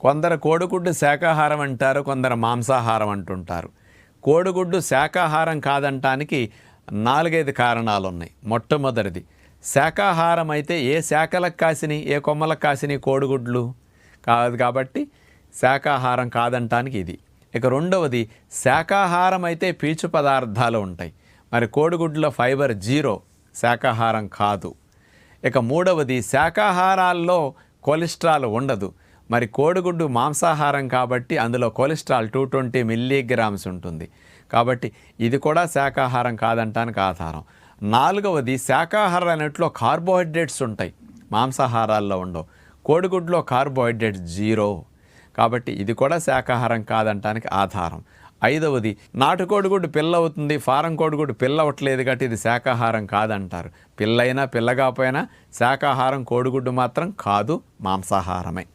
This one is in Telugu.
కొందరు కోడిగుడ్డు శాకాహారం అంటారు, కొందరు మాంసాహారం అంటుంటారు. కోడిగుడ్డు శాకాహారం కాదంటానికి 4-5 కారణాలు ఉన్నాయి. మొట్టమొదటిది, శాకాహారం అయితే ఏ శాఖలకు కాసిని, ఏ కొమ్మలకు కాసిని కోడిగుడ్లు కాదు, కాబట్టి శాకాహారం కాదంటానికి ఇది. ఇక రెండవది, శాకాహారం అయితే పీచు పదార్థాలు ఉంటాయి, మరి కోడిగుడ్డులో ఫైబర్ 0, శాకాహారం కాదు. ఇక మూడవది, శాకాహారాల్లో కొలెస్ట్రాల్ ఉండదు, మరి కోడిగుడ్డు మాంసాహారం కాబట్టి అందులో కొలెస్ట్రాల్ 220 మిల్లీగ్రామ్స్ ఉంటుంది, కాబట్టి ఇది కూడా శాకాహారం కాదంటానికి ఆధారం. నాలుగవది, శాకాహారం అన్నిట్లో కార్బోహైడ్రేట్స్ ఉంటాయి, మాంసాహారాల్లో ఉండవు. కోడిగుడ్లో కార్బోహైడ్రేట్స్ 0, కాబట్టి ఇది కూడా శాకాహారం కాదంటానికి ఆధారం. ఐదవది, నాటుకోడిగుడ్డు పిల్ల అవుతుంది, ఫారం కోడిగుడ్డు పిల్ల అవ్వట్లేదు కాబట్టి ఇది శాకాహారం కాదంటారు. పిల్లైనా పిల్లగాపోయినా శాకాహారం కోడిగుడ్డు మాత్రం కాదు, మాంసాహారమే.